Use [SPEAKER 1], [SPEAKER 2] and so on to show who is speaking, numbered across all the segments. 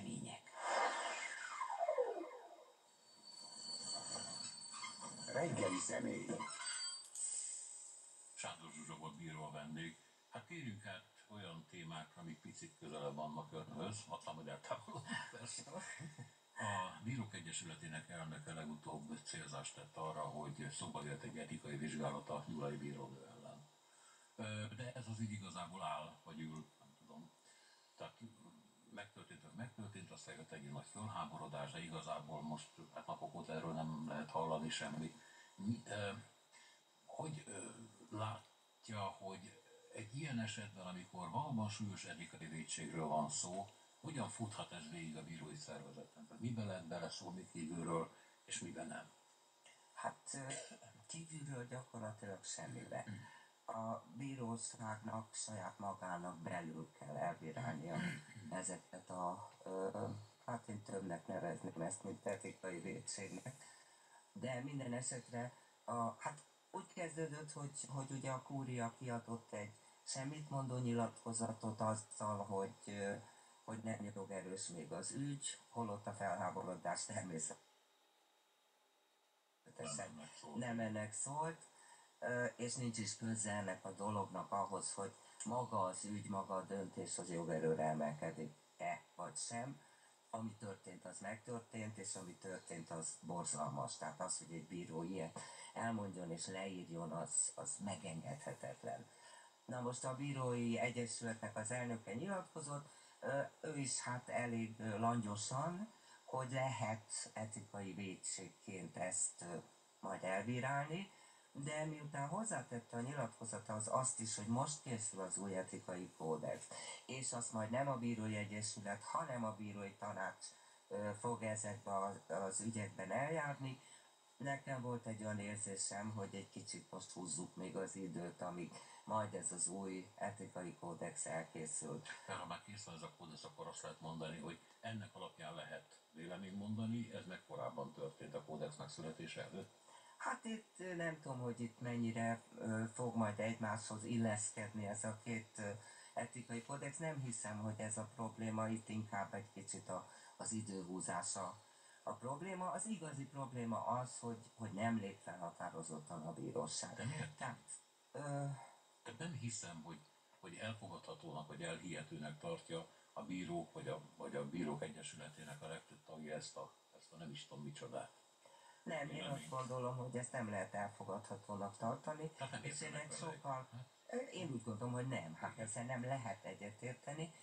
[SPEAKER 1] remények.
[SPEAKER 2] Reggeli személy.
[SPEAKER 3] Sándor Zsuzsa volt bíró a vendég. Hát térjünk át olyan témákra, amik picit közelebb vannak önhöz, aztán majd eltávolodunk persze. A Bírók Egyesületének elnöke legutóbb célzást tett arra, hogy szóba jött egy etikai vizsgálat a Gyulai bírónő ellen. De ez az ügy igazából áll, vagy ül, nem tudom. Tehát megtörtént, aztán jött egy nagy fölháborodás, de igazából most hát napok óta erről nem lehet hallani semmi. Hogy látja, hogy egy ilyen esetben, amikor valóban súlyos etikai vétségről van szó, hogyan futhat ez végig a bírói szervezeten? Tehát miben lehet beleszólni kívülről, és miben nem?
[SPEAKER 1] Hát kívülről gyakorlatilag semmibe. A bíróságnak saját magának belül kell elbírálnia ezeket hát én többnek nevezném ezt, mint etikai vétségnek. De minden esetre hát úgy kezdődött, hogy ugye a kúria kiadott egy semmitmondó nyilatkozatot azzal, hogy nem jogerős még az ügy, holott a felháborodás természetesen nem ennek szólt, és nincs is köze ennek a dolognak ahhoz, hogy maga az ügy, maga a döntés az jogerőre emelkedik-e vagy sem. Ami történt, az megtörtént, és ami történt, az borzalmas. Tehát az, hogy egy bíró ilyet elmondjon és leírjon, az megengedhetetlen. Na most a Bírói Egyesületnek az elnöke nyilatkozott, ő is hát elég langyosan, hogy lehet etikai vétségként ezt majd elbírálni, de miután hozzátette a nyilatkozatához azt is, hogy most készül az új etikai kódex, és azt majd nem a Bírói Egyesület, hanem a Bírói Tanács fog ezekben az ügyekben eljárni. Nekem volt egy olyan érzésem, hogy egy kicsit most húzzuk még az időt, amíg majd ez az új etikai kódex elkészül.
[SPEAKER 3] Tehát ha már kész van ez a kódex, akkor azt lehet mondani, hogy ennek alapján lehet véleményt mondani, ez meg korábban történt a kódex megszületése előtt.
[SPEAKER 1] Hát itt nem tudom, hogy itt mennyire fog majd egymáshoz illeszkedni ez a két etikai kódex. Nem hiszem, hogy ez a probléma, itt inkább egy kicsit az időhúzása a probléma. Az igazi probléma az, hogy nem lép fel határozottan a bíróság.
[SPEAKER 3] De miért?
[SPEAKER 1] Tehát,
[SPEAKER 3] nem hiszem, hogy elfogadhatónak, vagy elhihetőnek tartja a bírók, vagy a Bírók Egyesületének a legtöbb tagja ezt a nem is tudom micsodát.
[SPEAKER 1] Nem, én azt gondolom, hogy ezt nem lehet elfogadhatónak tartani,
[SPEAKER 3] Hát
[SPEAKER 1] és én úgy gondolom, hogy nem, hát ezzel nem lehet egyetérteni.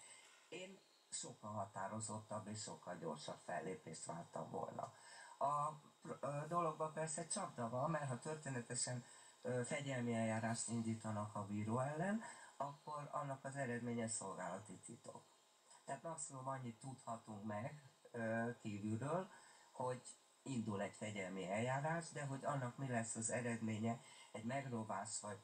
[SPEAKER 1] Én sokkal határozottabb és sokkal gyorsabb fellépést vártam volna. A dologban persze csapda van, mert ha történetesen fegyelmi eljárást indítanak a bíró ellen, akkor annak az eredménye szolgálati titok. Tehát maximum annyit tudhatunk meg kívülről, hogy indul egy fegyelmi eljárás, de hogy annak mi lesz az eredménye, egy megrovás vagy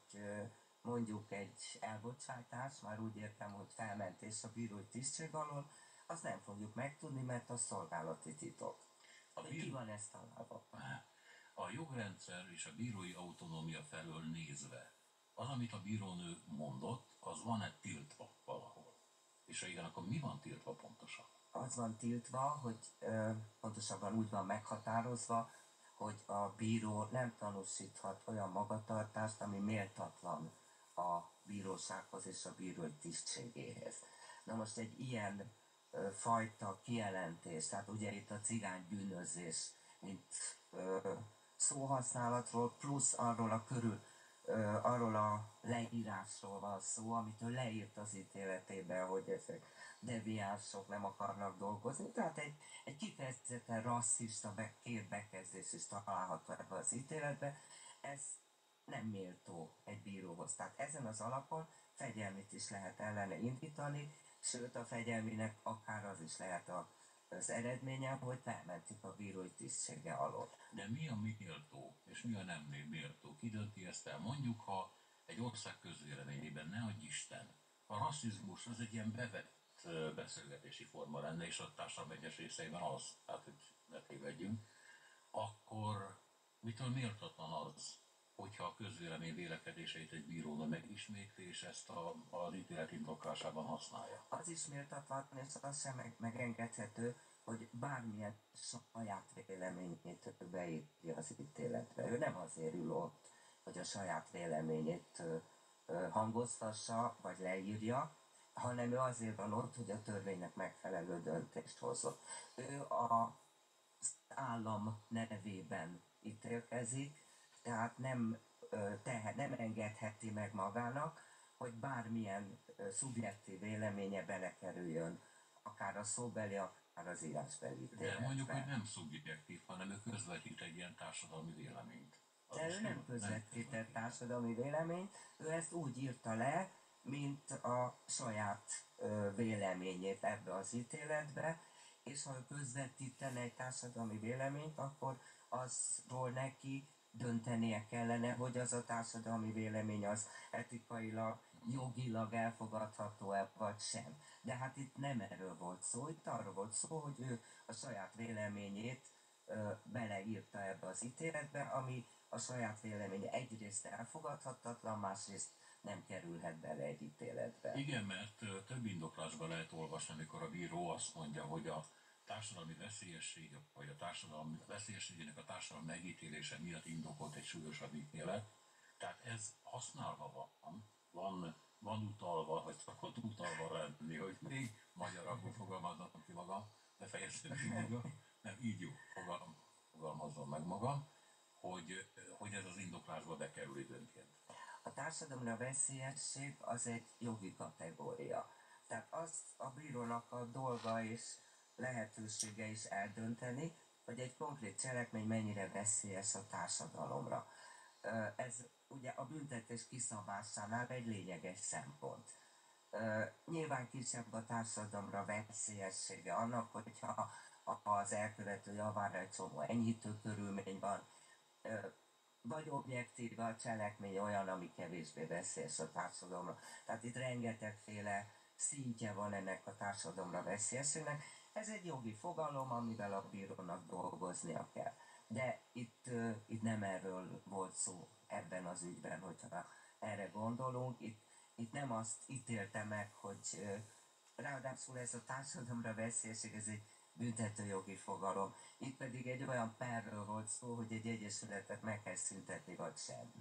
[SPEAKER 1] mondjuk egy elbocsátás, már úgy értem, hogy felmentés a bírói tisztség alól, azt nem fogjuk megtudni, mert a szolgálati titok. Ki van ezt találva?
[SPEAKER 3] A jogrendszer és a bírói autonómia felől nézve, az, amit a bírónő mondott, az van-e tiltva valahol? És ha igen, akkor mi van tiltva pontosan?
[SPEAKER 1] Az van tiltva, hogy pontosabban úgy van meghatározva, hogy a bíró nem tanúsíthat olyan magatartást, ami méltatlan a bírósághoz és a bírói tisztségéhez. Na most egy ilyen fajta kijelentés, tehát ugye itt a cigány bűnözés, mint szóhasználatról, plusz arról a leírásról van szó, amit ő leírt az ítéletében, hogy ezek deviánsok nem akarnak dolgozni. Tehát egy kifejezetten rasszista két bekezdés is található ebbe az ítéletbe. Ez nem méltó egy bíróhoz. Tehát ezen az alapon fegyelmit is lehet ellene indítani, sőt a fegyelminek akár az is lehet az eredménye, hogy felmentik a bírói tisztsége alól.
[SPEAKER 3] De mi a méltó, és mi a nem méltó? Ki dönti ezt el? Mondjuk, ha egy ország közvéleményében, ne adj Isten, a rasszizmus az egy ilyen bevett beszélgetési forma lenne, és a társadalom egyes részeiben az, tehát hogy ne tévedjünk, akkor mitől méltatlan az, hogyha a közvélemény vélekedéseit egy bíró megismétli, és ezt az ítélet indoklásában használja.
[SPEAKER 1] Az is méltatlan, és az sem megengedhető, hogy bármilyen saját véleményét beírja az ítéletbe. Ő nem azért ül ott, hogy a saját véleményét hangoztassa, vagy leírja, hanem ő azért van ott, hogy a törvénynek megfelelő döntést hozott. Ő az állam nevében ítélkezik, tehát nem engedheti meg magának, hogy bármilyen szubjektív véleménye belekerüljön, akár a szóbeli, akár az írásbeli ítéletbe.
[SPEAKER 3] De mondjuk, hogy nem szubjektív, hanem ő közvetít egy ilyen társadalmi véleményt.
[SPEAKER 1] De ő nem közvetített társadalmi véleményt, ő ezt úgy írta le, mint a saját véleményét ebbe az ítéletbe, és ha ő közvetítene egy társadalmi véleményt, akkor azról neki döntenie kellene, hogy az a társadalmi vélemény az etikailag, jogilag elfogadható-e vagy sem. De hát itt nem erről volt szó, itt arról volt szó, hogy ő a saját véleményét beleírta ebbe az ítéletbe, ami a saját véleménye egyrészt elfogadhatatlan, másrészt nem kerülhet bele egy ítéletbe.
[SPEAKER 3] Igen, mert több indoklásban lehet olvasni, amikor a bíró azt mondja, hogy a társadalmi veszélyesség, vagy a társadalmi veszélyességének a társadalmi megítélése miatt indokolt egy súlyosabb ítélet. Tehát ez használva van utalva, vagy szokott utalva lenni, hogy még magyarabbul fogalmazom ki magam, befejeztem ki magam, nem így jó, fogalmazom meg magam, hogy ez az indoklásba bekerül időnként.
[SPEAKER 1] A társadalomra veszélyesség az egy jogi kategória. Tehát az a bírónak a dolga és lehetősége is eldönteni, hogy egy konkrét cselekmény mennyire veszélyes a társadalomra. Ez ugye a büntetés kiszabásánál egy lényeges szempont. Nyilván kisebb a társadalomra veszélyessége annak, hogyha az elkövető javára egy csomó enyhítő körülmény van, vagy objektív a cselekmény olyan, ami kevésbé veszélyes a társadalomra. Tehát itt rengetegféle szintje van ennek a társadalomra veszélyességnek. Ez egy jogi fogalom, amivel a bírónak dolgoznia kell. De itt nem erről volt szó ebben az ügyben, hogyha erre gondolunk. Itt nem azt ítélte meg, hogy ráadásul ez a társadalomra veszélyesség, ez egy büntetőjogi fogalom. Itt pedig egy olyan perről volt szó, hogy egy egyesületet meg kell szüntetni, vagy sem.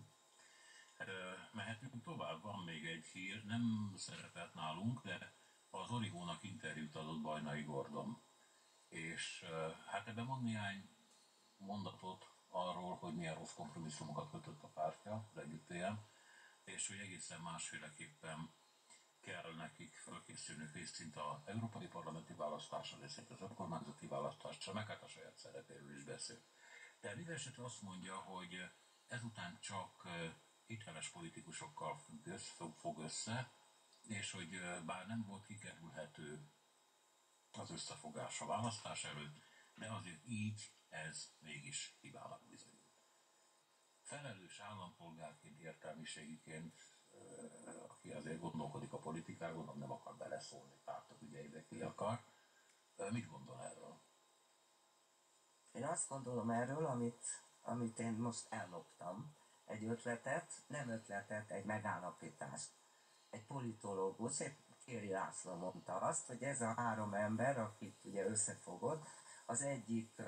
[SPEAKER 3] Mehetünk tovább, van még egy hír, nem szerepelt nálunk, de az Origónak interjút adott Bajnai Gordon. És hát ebben mond néhány mondatot arról, hogy milyen rossz kompromisszumokat kötött a pártja, az együttélyen, és hogy egészen másféleképpen kell nekik fölkészülni részint az európai parlamenti választásra, részint az önkormányzati választásra, meg hát a saját szerepéről is beszél. De minden esetre azt mondja, hogy ezután csak hiteles politikusokkal fog össze, és hogy bár nem volt kikerülhető az összefogás a választás előtt, de azért így ez mégis hibának bizonyult. Felelős állampolgárként, értelmiségiként, aki azért gondolkodik a politikáról, nem akar beleszólni pártok ügyeibe, ki akar. Mit gondol erről?
[SPEAKER 1] Én azt gondolom erről, amit én most elloptam, egy ötletet, nem ötletet, egy megállapítást. Egy politológus, egy Kéri László mondta azt, hogy ez a három ember, akit ugye összefogott, az egyik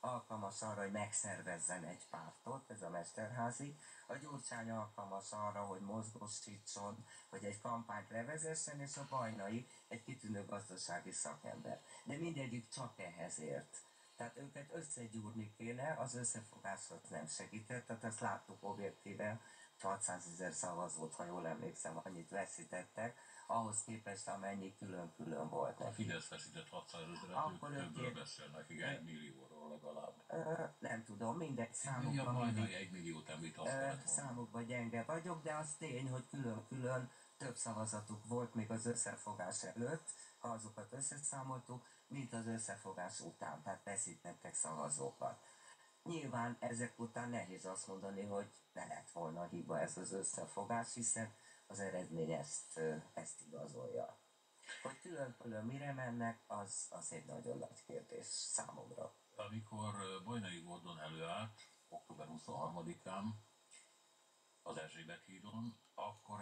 [SPEAKER 1] alkalmas arra, hogy megszervezzen egy pártot, ez a Mesterházi, a Gyurcsány alkalmas arra, hogy mozgósítson, hogy egy kampányt levezessen, és a Bajnai egy kitűnő gazdasági szakember. De mindegyik csak ehhez ért. Tehát őket összegyúrni kéne, az összefogásot nem segített, tehát ezt láttuk objektíven, 600 000 szavazót, ha jól emlékszem, annyit veszítettek, ahhoz képest amennyi külön-külön volt.
[SPEAKER 3] A Fidesz veszített 600 000-et, többről beszélnek, 1 millióról legalább.
[SPEAKER 1] Nem tudom, mindegy számukban.
[SPEAKER 3] Mi a Bajnai 1 milliót említ, azt kellett volna.
[SPEAKER 1] Számukban gyenge vagyok, de az tény, hogy külön-külön több szavazatuk volt még az összefogás előtt, ha azokat összeszámoltuk, mint az összefogás után, tehát veszítettek szavazókat. Nyilván ezek után nehéz azt mondani, hogy ne lett volna hiba ez az összefogás, hiszen az eredmény ezt igazolja. Hogy külön-külön mire mennek, az egy nagyon nagy kérdés számomra.
[SPEAKER 3] Amikor Bajnai Gordon előállt, október 23-án, az Erzsébet hídon, akkor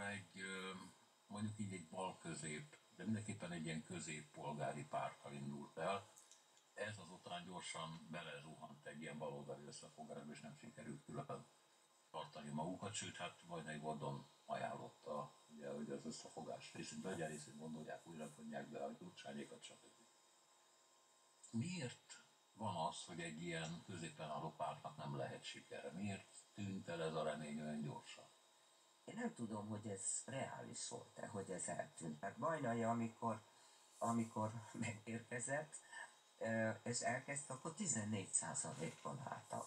[SPEAKER 3] mondjuk így egy bal-közép, de mindenképpen egy ilyen középpolgári párttal indult el. Ez azután gyorsan belezuhant egy ilyen baloldali összefogásba, és nem sikerült külön tartani magukat, sőt, hát Vajnai Gordon ajánlotta, ugye, hogy az összefogás részét, vagy részét gondolják, újra vonják be a Gyurcsányékat, stb. Miért van az, hogy egy ilyen középen álló pártnak nem lehet sikere? Miért tűnt el ez a remény olyan gyorsan?
[SPEAKER 1] Én nem tudom, hogy ez reális volt-e, hogy ez eltűnt. Mert Vajnai, amikor megérkezett, és elkezdte, akkor 14%-on álltak.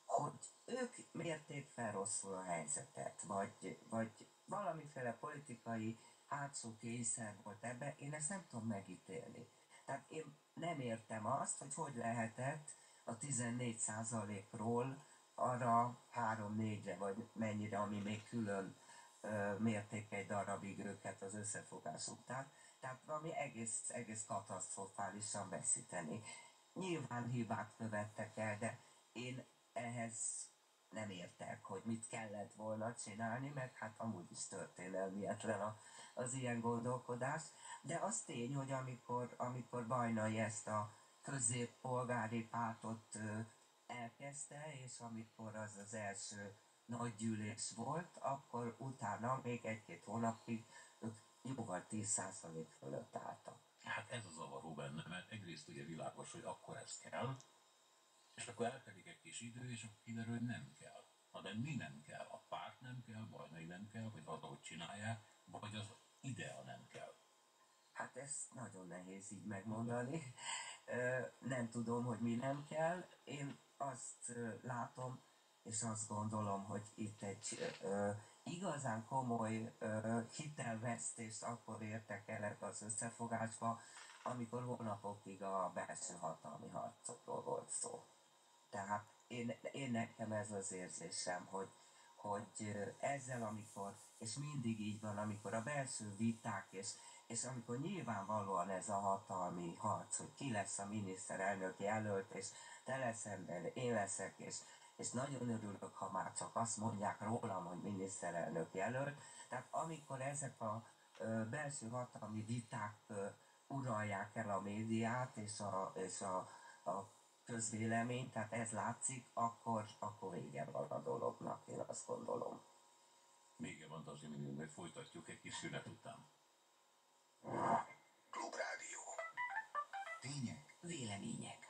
[SPEAKER 1] Hogy ők mérték fel rosszul a helyzetet, vagy valamiféle politikai hátsó kényszer volt ebbe, én ezt nem tudom megítélni. Tehát én nem értem azt, hogy lehetett a 14%-ról arra 3-4-re, vagy mennyire, ami még külön mérték egy darabig őket az összefogás után. Tehát valami egész katasztrofálisan veszíteni. Nyilván hibát követtek el, de én ehhez nem értek, hogy mit kellett volna csinálni, meg hát amúgy is történelmietlen az ilyen gondolkodás. De az tény, hogy amikor Bajnai ezt a középpolgári pártot elkezdte, és amikor az első nagy gyűlés volt, akkor utána még 1-2 hónapig ők jóval 10% fölött álltak.
[SPEAKER 3] Hát ez a zavaró benne, mert egyrészt ugye világos, hogy akkor ez kell, és akkor eltelik egy kis idő, és akkor kiderül, hogy nem kell. Na de mi nem kell? A párt nem kell, Vajnai nem kell, vagy az, ahogy csinálják, vagy az idea nem kell.
[SPEAKER 1] Hát ez nagyon nehéz így megmondani. Nem tudom, hogy mi nem kell. Én azt látom, és azt gondolom, hogy itt egy igazán komoly hitelvesztést akkor értek el ebbe az összefogásba, amikor hónapokig a belső hatalmi harcokról volt szó. Tehát én nekem ez az érzésem, hogy ezzel és mindig így van, amikor a belső viták, és amikor nyilvánvalóan ez a hatalmi harc, hogy ki lesz a miniszterelnök jelölt, és te lesz ember, én leszek, és nagyon örülök, ha már csak azt mondják rólam, hogy miniszterelnök jelölt. Tehát amikor ezek a belső hatalmi viták uralják el a médiát, és a közvélemény, tehát ez látszik, akkor vége van a dolognak, én azt gondolom.
[SPEAKER 3] Vége van, azért mindig folytatjuk egy kis szünet után.
[SPEAKER 2] Klubrádió.
[SPEAKER 1] Tények, vélemények.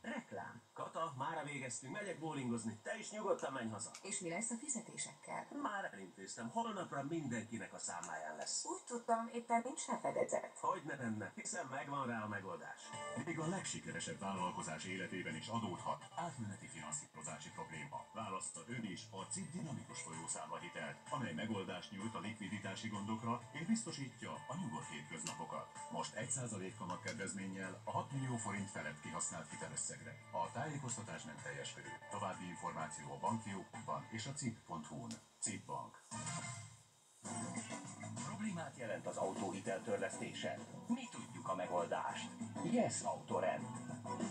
[SPEAKER 1] Reklám.
[SPEAKER 4] Kata, mára végeztünk, megyek bowlingozni. Te is nyugodtan menj haza.
[SPEAKER 5] És mi lesz a fizetésekkel?
[SPEAKER 4] Már elintéztem, holnapra mindenkinek a számláján lesz.
[SPEAKER 5] Úgy tudtam, éppen nincs rá fedezet.
[SPEAKER 4] Hogy ne lenne, hiszen megvan rá a megoldás.
[SPEAKER 6] Még a legsikeresebb vállalkozás életében is adódhat átmeneti finanszírozási probléma. Választa ön is a CIP dinamikus folyószámla hitelt, amely megoldást nyújt a likviditási gondokra és biztosítja a nyugodt hétköznapokat. Most 1% kamatkedvezménnyel a 6 millió forint felett kihasznált hitelösszegre. A tájékoztatás nem teljes körű. További információ a bankfiókban és a cip.hu-n. CIP Bank.
[SPEAKER 7] Problémát jelent az autóhitel törlesztése? Mi tudjuk a megoldást. Yes Autorend.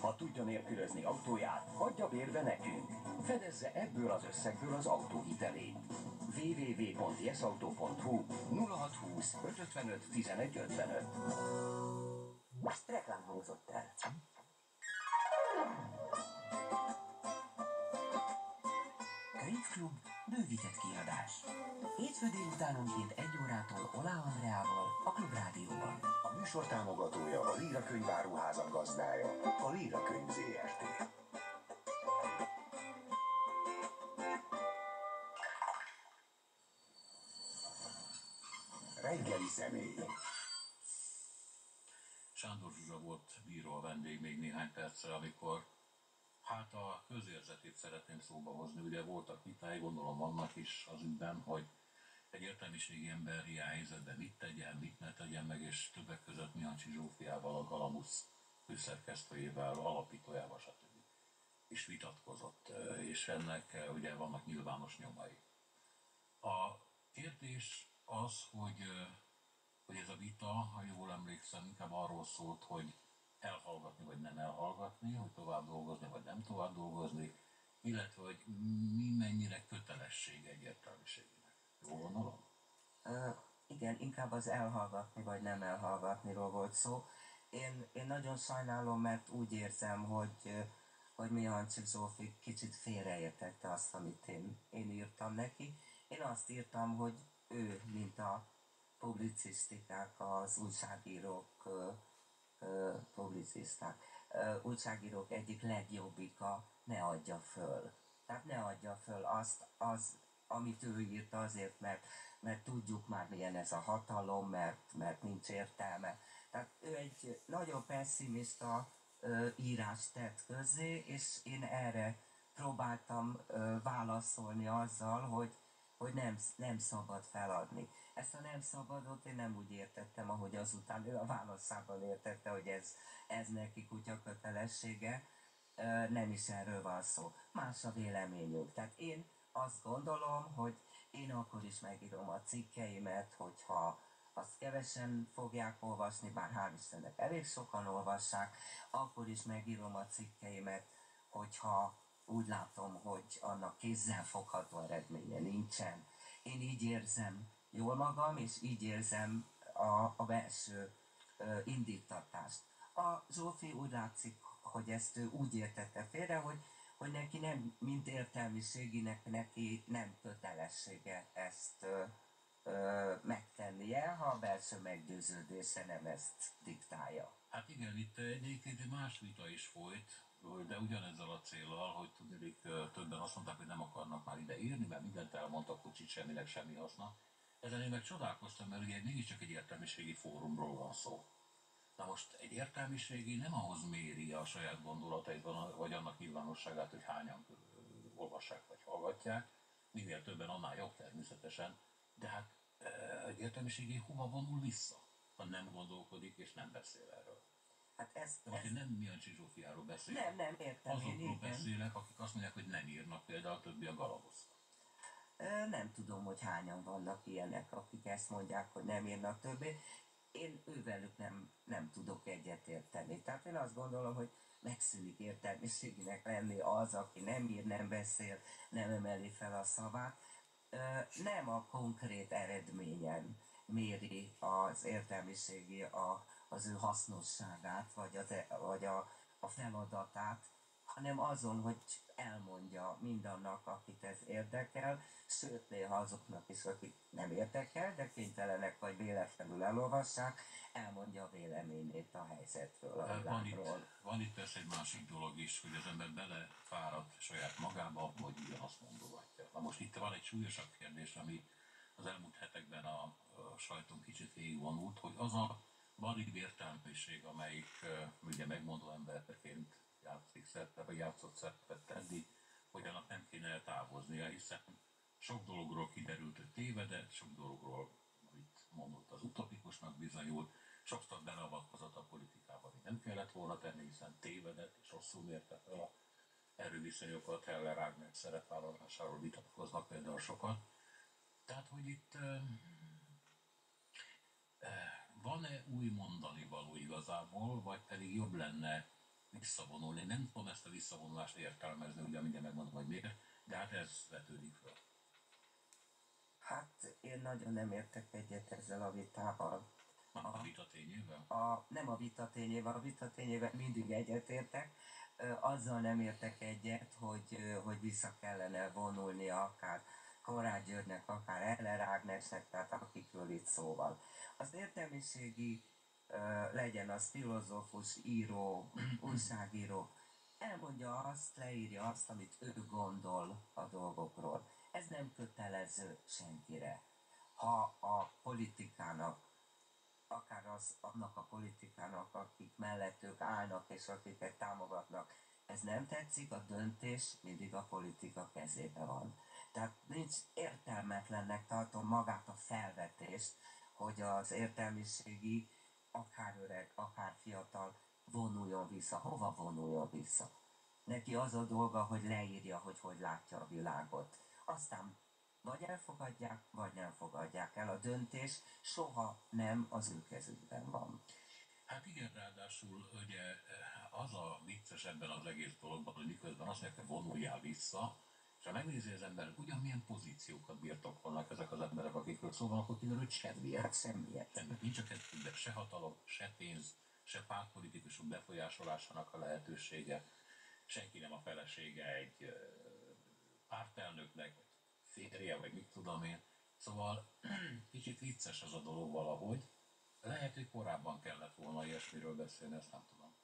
[SPEAKER 7] Ha tudja nélkülözni autóját, hagyja bérbe nekünk. Fedezze ebből az összegből az autóhitelét. www.yesauto.hu 0620 555 1155.
[SPEAKER 1] Reklám hangzott el. Könyvklub, bővített kiadás. Hétfő délutánonként 1 órától Olá Andreával a Klubrádióban.
[SPEAKER 2] A műsor támogatója a Líra könyváruházak gazdája, a Líra Könyv Zrt. Reggeli személy.
[SPEAKER 3] Sándor Zsuzsa volt bíró a vendég még néhány percre, amikor hát a közérzetét szeretném szóba hozni. Ugye voltak vitái, gondolom vannak is az ügyben, hogy egy értelmiségi ember ilyen helyzetben mit tegyen, mit ne tegyen meg, és többek között Mihancsi Zsófiával, a Galamusz főszerkesztőjével, alapítójával, stb. És vitatkozott, és ennek ugye vannak nyilvános nyomai. A kérdés az, hogy ez a vita, ha jól emlékszem, inkább arról szólt, hogy elhallgatni vagy nem elhallgatni, hogy tovább dolgozni vagy nem tovább dolgozni, illetve hogy mi mennyire kötelesség egy értelmiségének. Jól gondolom?
[SPEAKER 1] Igen, inkább az elhallgatni vagy nem elhallgatniról volt szó. Én nagyon sajnálom, mert úgy érzem, hogy Mihancsi Zsófi kicsit félreértette azt, amit én írtam neki. Én azt írtam, hogy ő, mint a publicisztikák, az újságírók, publiciszták, újságírók egyik legjobbika ne adja föl. Tehát ne adja föl amit ő írt azért, mert tudjuk már milyen ez a hatalom, mert nincs értelme. Tehát ő egy nagyon pessimista írást tett közzé, és én erre próbáltam válaszolni azzal, hogy nem szabad feladni. Ezt a nem szabadot én nem úgy értettem, ahogy azután ő a válaszában értette, hogy ez neki kutya kötelessége. Nem is erről van szó. Más a véleményünk. Tehát én azt gondolom, hogy én akkor is megírom a cikkeimet, hogyha azt kevesen fogják olvasni, bár hál' Istennek elég sokan olvassák, akkor is megírom a cikkeimet, hogyha úgy látom, hogy annak kézzelfogható eredménye nincsen. Én így érzem jól magam, és így érzem a belső indítatást. A Zsófi úgy látszik, hogy ezt ő úgy értette félre, hogy neki nem, mint értelmiséginek, neki nem kötelessége ezt megtennie, ha a belső meggyőződése nem ezt diktálja.
[SPEAKER 3] Hát igen, itt egyébként más vita is folyt, de ugyanezzel a céllal, hogy tudnék, többen azt mondták, hogy nem akarnak már ide írni, mert mindent elmondtak, hogy itt semminek semmi haszna. Ezen én meg csodálkoztam, mert ugye mégiscsak egy értelmiségi fórumról van szó. Na most egy értelmiségi nem ahhoz méri a saját gondolatait, vagy annak nyilvánosságát, hogy hányan olvassák vagy hallgatják, minél többen, annál jobb természetesen, de hát egy értelmiségi hova vonul vissza, ha nem gondolkodik és nem beszél erről.
[SPEAKER 1] Hát
[SPEAKER 3] Most én nem Mihancsi Zsófiáról beszélek.
[SPEAKER 1] Nem, értem én,
[SPEAKER 3] Azokról
[SPEAKER 1] igen.
[SPEAKER 3] beszélek, akik azt mondják, hogy nem írnak, például a többi a galabozta.
[SPEAKER 1] Nem tudom, hogy hányan vannak ilyenek, akik ezt mondják, hogy nem írnak többé. Én ővelük nem tudok egyetérteni. Tehát én azt gondolom, hogy megszűnik értelmiséginek lenni az, aki nem ír, nem beszél, nem emeli fel a szavát. Nem a konkrét eredményen méri az értelmiségi az ő hasznosságát, vagy a feladatát, hanem azon, hogy elmondja mindannak, akit ez érdekel, sőt, néha azoknak is, akik nem érdekel, de kénytelenek vagy véletlenül elolvassák, elmondja a véleményét a helyzetről, a világról.
[SPEAKER 3] Van itt persze egy másik dolog is, hogy az ember belefárad saját magába, vagy ugyanazt mondogatja. Na most itt van egy súlyosabb kérdés, ami az elmúlt hetekben a sajton kicsit végigvonult, hogy az a valid értelmiség, amelyik ugye megmondó emberként játszott szerepet tenni, hogy annak nem kéne távoznia, hiszen sok dologról kiderült, hogy tévedett, sok dologról, amit mondott, az utopikusnak bizonyult, sokszor beleavatkozott a politikába, hogy nem kellett volna tenni, hiszen tévedett és rosszul mérte fel a erőviszonyokat, Heller Ágnes szerepvállalásáról vitatkoznak például sokat. Tehát, hogy itt van-e új mondani való igazából, vagy pedig jobb lenne visszavonulni. Nem tudom ezt a visszavonulást értelmezni, ugye mindjárt megmondom, hogy miért, de hát ez vetődik föl.
[SPEAKER 1] Hát én nagyon nem értek egyet ezzel a vitával.
[SPEAKER 3] A vita tényével?
[SPEAKER 1] Nem a vita tényével mindig egyetértek. Azzal nem értek egyet, hogy vissza kellene vonulnia akár Konrád Györgynek, akár Heller Ágnesnek, tehát akikről itt szó van. Az értelmiségi, legyen az filozófus, író, újságíró, elmondja azt, leírja azt, amit ő gondol a dolgokról. Ez nem kötelező senkire. Ha a politikának, akár annak a politikának, akik mellett ők állnak és akiket támogatnak, ez nem tetszik, a döntés mindig a politika kezébe van. Tehát nincs értelmetlennek tartom magát a felvetést, hogy az értelmiségi, akár öreg, akár fiatal vonuljon vissza. Hova vonuljon vissza? Neki az a dolga, hogy leírja, hogy látja a világot. Aztán vagy elfogadják, vagy nem fogadják el. A döntés soha nem az ő kezükben van.
[SPEAKER 3] Hát igen, ráadásul ugye az a vicces ebben az egész dologban, hogy miközben azt mondják, hogy vonuljál vissza, és ha megnézi az ember, ugyanilyen pozíciókat birtokolnak ezek az emberek, akikről szó van, akkor kiderül, hogy semmilyen.
[SPEAKER 1] Hát semmiért.
[SPEAKER 3] Semmi. Nincs a kezükben se hatalom, se pénz, se pártpolitikusok befolyásolásának a lehetősége. Senki nem a felesége egy pártelnöknek, vagy férje, vagy mit tudom én. Szóval kicsit vicces az a dolog valahogy. Lehet, hogy korábban kellett volna ilyesmiről beszélni, ezt nem tudom.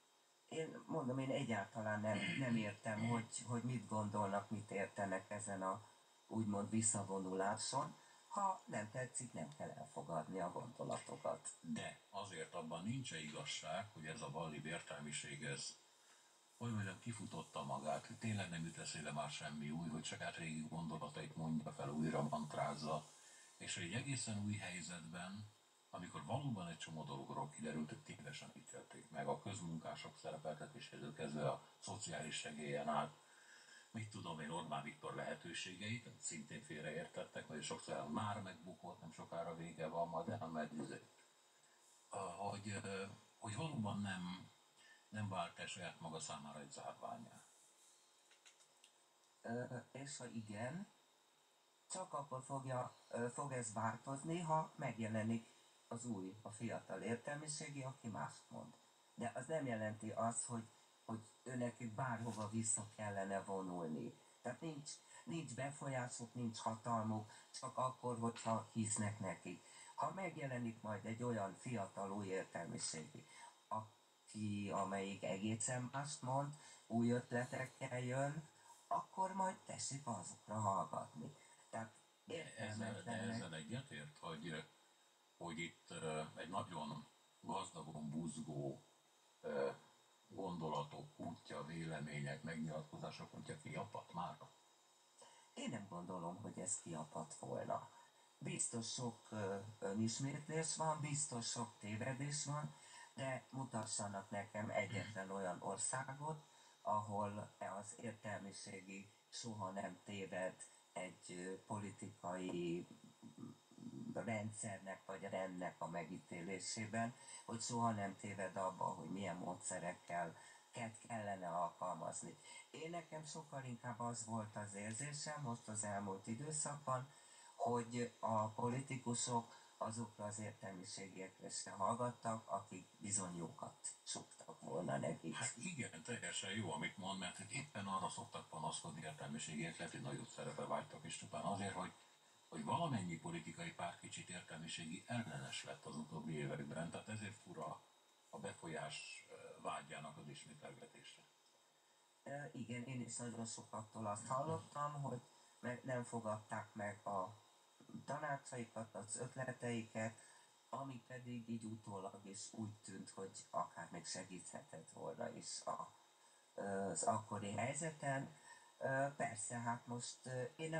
[SPEAKER 1] Én mondom, én egyáltalán nem értem, hogy mit gondolnak, mit értenek ezen a úgymond visszavonuláson. Ha nem tetszik, nem kell elfogadni a gondolatokat.
[SPEAKER 3] De azért abban nincs igazság, hogy ez a valli értelmiség, ez hogy mondjam, kifutotta magát, hogy tényleg nem jut eszébe már semmi új, hogy saját régi gondolatait mondja fel, újra mantrázza, és hogy egy egészen új helyzetben, amikor valóban egy csomó dologról kiderült, hogy tévesen ítélték meg, a közmunkások szerepeltetésétől kezdve a szociális segélyen át, mit tudom én, Orbán Viktor lehetőségeit, amit szintén félreértettek, nagyon sokszor már megbukott, nem sokára vége van, majd elmegy, hogy valóban nem vált el saját maga számára egy zárványá.
[SPEAKER 1] És ha igen, csak akkor fog ez változni, ha megjelenik az új, a fiatal értelmiségi, aki mást mond. De az nem jelenti azt, hogy őnekik bárhova vissza kellene vonulni. Tehát nincs befolyásuk, nincs hatalmuk, csak akkor, hogyha hisznek nekik. Ha megjelenik majd egy olyan fiatal új értelmiségi, amelyik egészen mást mond, új ötletekkel jön, akkor majd tessék azokra hallgatni. Tehát
[SPEAKER 3] De ezzel egyetért, hogy itt egy nagyon gazdagon buzgó gondolatok útja, vélemények, megnyilatkozások útja kiapadt már?
[SPEAKER 1] Én nem gondolom, hogy ez kiapadt volna. Biztos sok önismétlés van, biztos sok tévedés van, de mutassanak nekem egyetlen olyan országot, ahol az értelmiségi soha nem téved egy politikai rendszernek vagy rendnek a megítélésében, hogy soha nem téved abban, hogy milyen módszerekkel kellene alkalmazni. Én nekem sokkal inkább az volt az érzésem most az elmúlt időszakban, hogy a politikusok azokra az értelmiségiekre se hallgattak, akik bizony jókat súgtak volna nekik.
[SPEAKER 3] Hát igen, teljesen jó, amit mond, mert hogy éppen arra szoktak panaszkodni értelmiségiek, lehet, hogy nagyobb szerepe vágytak, és csupán azért, hogy valamennyi politikai párt kicsit értelmiségi ellenes lett az utóbbi években, tehát ezért fura a befolyás vágyának az ismételgetésre.
[SPEAKER 1] Igen, én is nagyon sokaktól azt hallottam, hogy nem fogadták meg a tanácsaikat, az ötleteiket, ami pedig így utólag is úgy tűnt, hogy akár még segíthetett volna is az akkori helyzeten. Persze, hát most én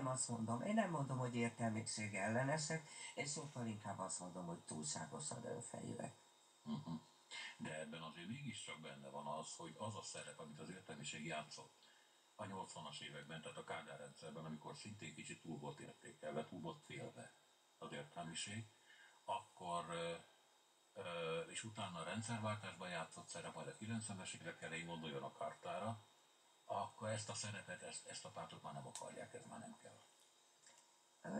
[SPEAKER 1] nem mondom, hogy értelmiség ellenesek, és sokkal inkább azt mondom, hogy túlságosan önfejűek.
[SPEAKER 3] Uh-huh. De ebben azért mégiscsak benne van az, hogy az a szerep, amit az értelmiség játszott a 80-as években, tehát a Kádár rendszerben, amikor szintén kicsit túl volt értékelve, túl volt félve az értelmiség, akkor és utána a rendszerváltásban játszott szerep, majd a 90-es évek elején gondoljon a Kartára, akkor ezt a szerepet, ezt a pártot már nem akarják, ez már nem kell.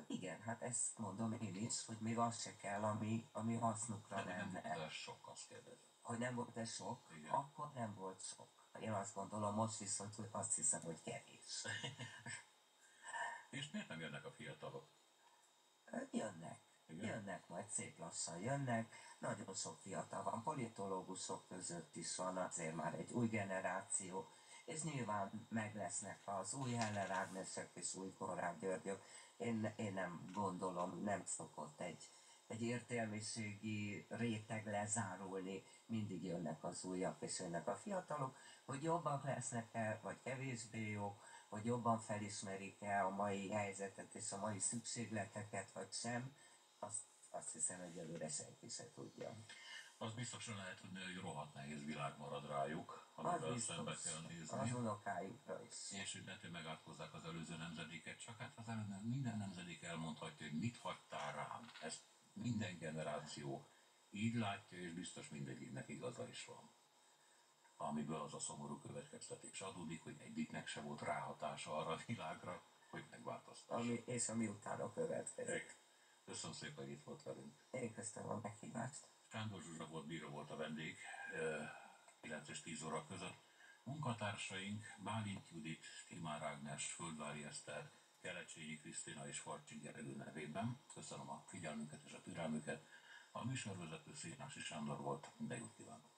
[SPEAKER 1] Igen, hát ezt mondom én is, hogy még az se kell, ami hasznukra
[SPEAKER 3] De nem
[SPEAKER 1] lenne.
[SPEAKER 3] volt ez sok, azt kérdezem.
[SPEAKER 1] Hogy nem volt ez sok?
[SPEAKER 3] Igen.
[SPEAKER 1] Akkor nem volt sok. Én azt gondolom, most viszont hogy azt hiszem, hogy kevés.
[SPEAKER 3] És miért nem jönnek a fiatalok?
[SPEAKER 1] Jönnek.
[SPEAKER 3] Igen?
[SPEAKER 1] Jönnek, majd szép lassan jönnek. Nagyon sok fiatal van, politológusok között is van azért már egy új generáció, és nyilván meg lesznek az új Heller Ágnesek és új Konrád Györgyök. Én nem gondolom, nem szokott egy értelmiségi réteg lezárulni, mindig jönnek az újak és jönnek a fiatalok, hogy jobbak lesznek-e, vagy kevésbé jók, hogy jobban felismerik-e a mai helyzetet és a mai szükségleteket, vagy sem, azt hiszem egyelőre senki se tudja.
[SPEAKER 3] Az biztosan lehet tudni, hogy rohadt nehéz világ marad rájuk, amivel szembe kell nézni.
[SPEAKER 1] Az unokájukra is.
[SPEAKER 3] És hogy lehet, hogy megátkozzák az előző nemzedéket, csak hát az előző minden nemzedék elmondhatja, hogy mit hagytál rám. Ezt minden generáció Így látja, és biztos mindegyiknek igaza is van. Amiből az a szomorú következtetés adódik, hogy egyiknek se volt ráhatása arra a világra, hogy megváltoztassa.
[SPEAKER 1] Ami utána következik.
[SPEAKER 3] Köszönöm szépen, hogy itt volt velünk.
[SPEAKER 1] Én köszönöm a meghívást.
[SPEAKER 3] Sándor Zsuzsa volt, bíró volt a vendég, 9 és 10 óra között. Munkatársaink Bálint Judit, Timár Ágnes, Földvári Eszter, Kelecsényi Krisztina és Farcsik Gergő nevében. Köszönöm a figyelmüket és a türelmüket. A műsorvezető Szénási Sándor volt, de jót kívánok!